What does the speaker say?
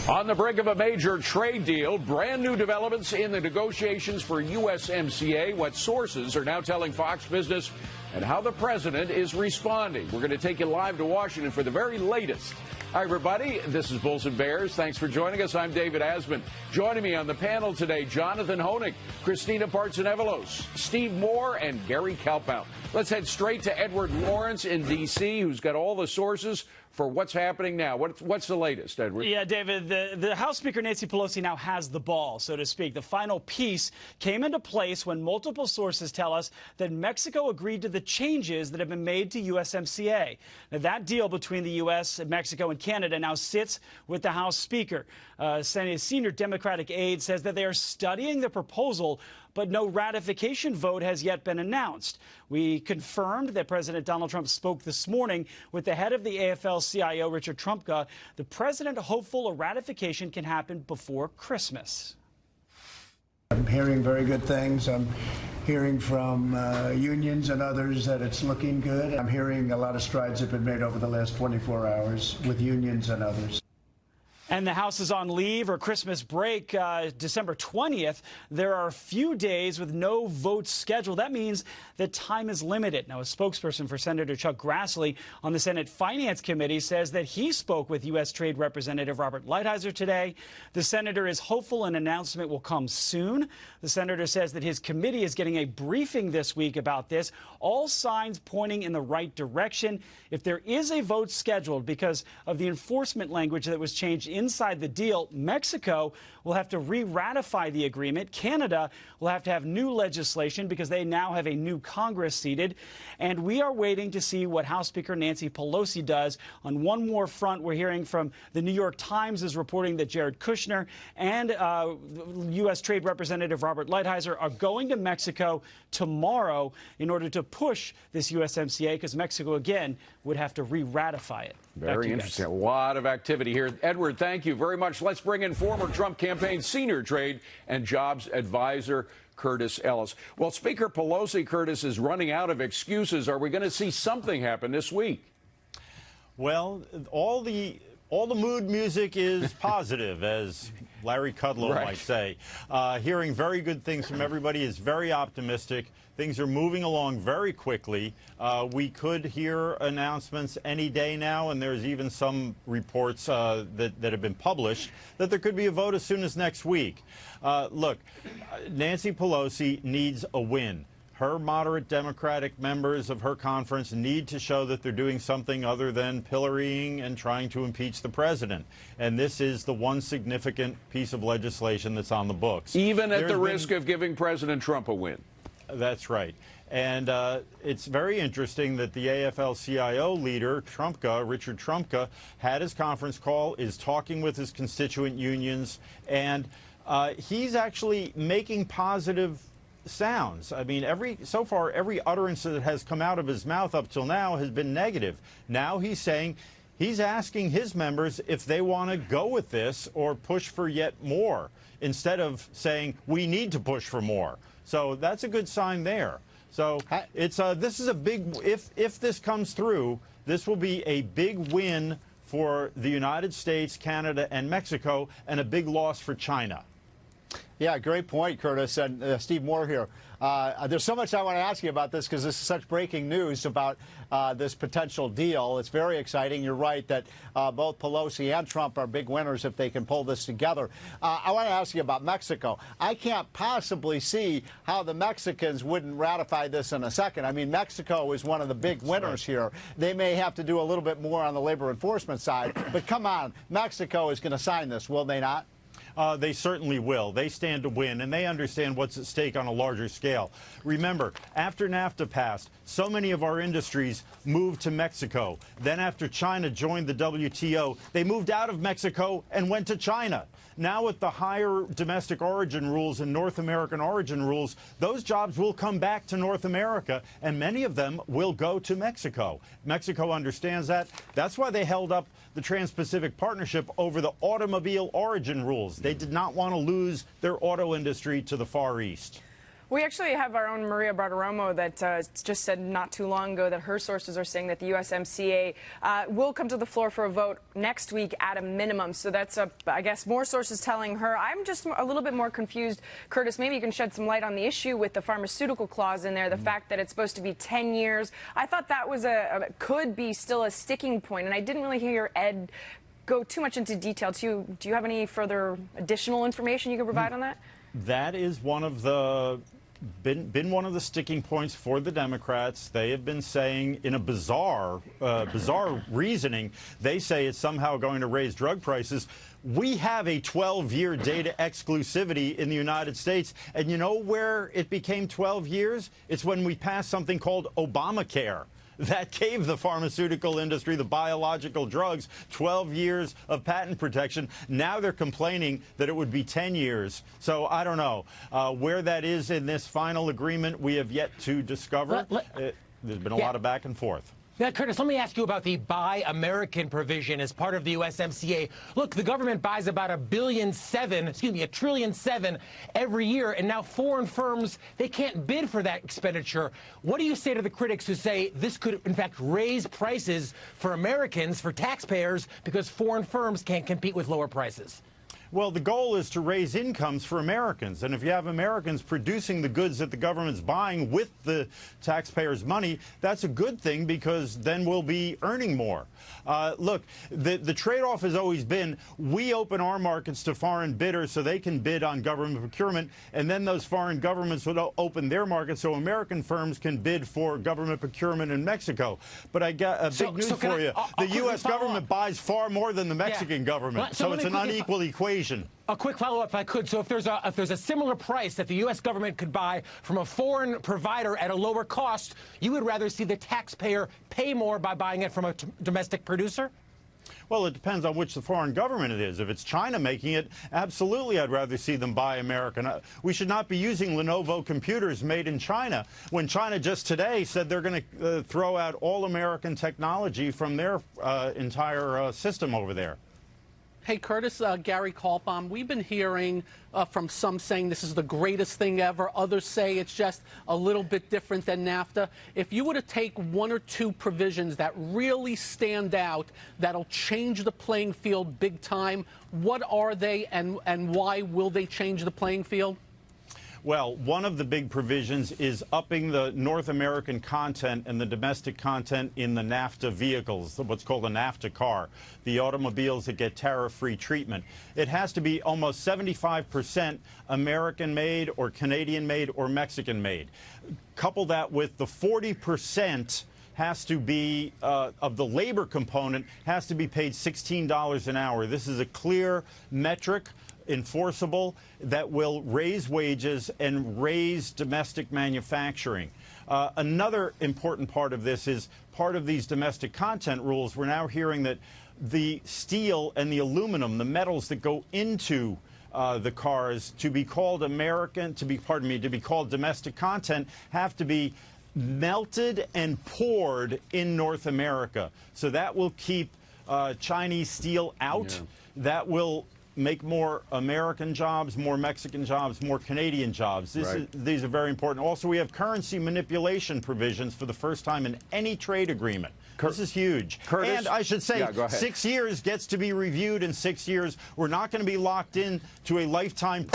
On the brink of a major trade deal, brand new developments in the negotiations for USMCA, what sources are now telling Fox Business, and how the president is responding. We're going to take you live to Washington for the very latest. Hi, everybody. This is Bulls and Bears. Thanks for joining us. I'm David Asman. Joining me on the panel today, Jonathan Hoenig, Christina Partsinevelos, Steve Moore, and Gary Kalpow. Let's head straight to Edward Lawrence in D.C., who's got all the sources for what's happening now. What's the latest, Edward? Yeah, David, the House Speaker Nancy Pelosi now has the ball, so to speak. The final piece came into place when multiple sources tell us that Mexico agreed to the changes that have been made to USMCA. Now, that deal between the U.S., Mexico, and Canada now sits with the House Speaker. Senior Democratic aide says that they are studying the proposal, but no ratification vote has yet been announced. We confirmed that President Donald Trump spoke this morning with the head of the AFL-CIO, Richard Trumka. The president hopeful a ratification can happen before Christmas. I'm hearing very good things. I'm hearing from unions and others that it's looking good. I'm hearing a lot of strides have been made over the last 24 hours with unions and others. And the House is on leave or Christmas break December 20th. There are a few days with no votes scheduled. That means that time is limited. Now, a spokesperson for Senator Chuck Grassley on the Senate Finance Committee says that he spoke with U.S. Trade Representative Robert Lighthizer today. The senator is hopeful an announcement will come soon. The senator says that his committee is getting a briefing this week about this, all signs pointing in the right direction. If there is a vote scheduled because of the enforcement language that was changed inside the deal, Mexico will have to re-ratify the agreement. Canada will have to have new legislation because they now have a new Congress seated. And we are waiting to see what House Speaker Nancy Pelosi does. On one more front, we're hearing from the New York Times is reporting that Jared Kushner and U.S. Trade Representative Robert Lighthizer are going to Mexico tomorrow in order to push this USMCA because Mexico, again, would have to re-ratify it. Very interesting. A lot of activity here. Edward, thank you very much. Let's bring in former Trump campaign senior trade and jobs advisor Curtis Ellis. Well, Speaker Pelosi, Curtis, is running out of excuses. Are we going to see something happen this week? Well, all the mood music is positive, as Larry Kudlow might say. Hearing very good things from everybody is very optimistic. Things are moving along very quickly. We could hear announcements any day now, and there's even some reports that have been published that there could be a vote as soon as next week. Look, Nancy Pelosi needs a win. Her moderate Democratic members of her conference need to show that they're doing something other than pillorying and trying to impeach the president. And this is the one significant piece of legislation that's on the books. Even at the risk of giving President Trump a win. That's right. And it's very interesting that the AFL-CIO leader, Richard Trumka, had his conference call, is talking with his constituent unions, and he's actually making positive sounds. I mean, so far, every utterance that has come out of his mouth up till now has been negative. Now he's saying he's asking his members if they want to go with this or push for yet more, instead of saying we need to push for more. So that's a good sign there. So it's this is a big, if this comes through, this will be a big win for the United States, Canada, and Mexico, and a big loss for China. Yeah, great point, Curtis. And Steve Moore here. There's so much I want to ask you about this because this is such breaking news about this potential deal. It's very exciting. You're right that both Pelosi and Trump are big winners if they can pull this together. I want to ask you about Mexico. I can't possibly see how the Mexicans wouldn't ratify this in a second. I mean, Mexico is one of the big winners here. They may have to do a little bit more on the labor enforcement side, but come on, Mexico is going to sign this, will they not? They certainly will. They stand to win, and they understand what's at stake on a larger scale. Remember, after NAFTA passed, so many of our industries moved to Mexico. Then after China joined the WTO, they moved out of Mexico and went to China. Now with the higher domestic origin rules and North American origin rules, those jobs will come back to North America, and many of them will go to Mexico. Mexico understands that. That's why they held up the Trans-Pacific Partnership over the automobile origin rules. They did not want to lose their auto industry to the Far East. We actually have our own Maria Bartiromo that just said not too long ago that her sources are saying that the USMCA will come to the floor for a vote next week at a minimum. So that's, I guess, more sources telling her. I'm just a little bit more confused. Curtis, maybe you can shed some light on the issue with the pharmaceutical clause in there, the fact that it's supposed to be 10 years. I thought that was could be still a sticking point, and I didn't really hear Ed go too much into detail. Do you have any further additional information you can provide on that? That is one of the been one of the sticking points for the Democrats. They have been saying, in a bizarre reasoning, they say it's somehow going to raise drug prices. We have a 12-year data exclusivity in the United States, and you know where it became 12 years? It's when we passed something called Obamacare. That gave the pharmaceutical industry, the biological drugs, 12 years of patent protection. Now they're complaining that it would be 10 years. So I don't know. Where that is in this final agreement, we have yet to discover. There's been a lot of back and forth. Now, Curtis, let me ask you about the Buy American provision as part of the USMCA. Look, the government buys about $1.7 trillion every year, and now foreign firms, they can't bid for that expenditure. What do you say to the critics who say this could, in fact, raise prices for Americans, for taxpayers, because foreign firms can't compete with lower prices? Well, the goal is to raise incomes for Americans. And if you have Americans producing the goods that the government's buying with the taxpayers' money, that's a good thing because then we'll be earning more. Look, the trade-off has always been we open our markets to foreign bidders so they can bid on government procurement, and then those foreign governments would open their markets so American firms can bid for government procurement in Mexico. But I got a big news for you. The U.S. government buys far more than the Mexican government, so it's an unequal equation. A quick follow-up, if I could. So if there's a similar price that the U.S. government could buy from a foreign provider at a lower cost, you would rather see the taxpayer pay more by buying it from a domestic producer? Well, it depends on which the foreign government it is. If it's China making it, absolutely I'd rather see them buy American. We should not be using Lenovo computers made in China when China just today said they're going to throw out all American technology from their entire system over there. Hey, Curtis, Gary Kaltbaum, we've been hearing from some saying this is the greatest thing ever. Others say it's just a little bit different than NAFTA. If you were to take one or two provisions that really stand out, that'll change the playing field big time, what are they and why will they change the playing field? Well, one of the big provisions is upping the North American content and the domestic content in the NAFTA vehicles, what's called a NAFTA car, the automobiles that get tariff-free treatment. It has to be almost 75% American-made or Canadian-made or Mexican-made. Couple that with the 40% has to be, of the labor component, has to be paid $16 an hour. This is a clear metric, enforceable, that will raise wages and raise domestic manufacturing. Another important part of this is part of these domestic content rules. We're now hearing that the steel and the aluminum, the metals that go into the cars to be called to be called domestic content, have to be melted and poured in North America. So that will keep Chinese steel out. Yeah. That will make more American jobs, more Mexican jobs, more Canadian jobs. These are very important. Also, we have currency manipulation provisions for the first time in any trade agreement. This is huge. Curtis? And I should say, 6 years gets to be reviewed in 6 years. We're not going to be locked in to a lifetime.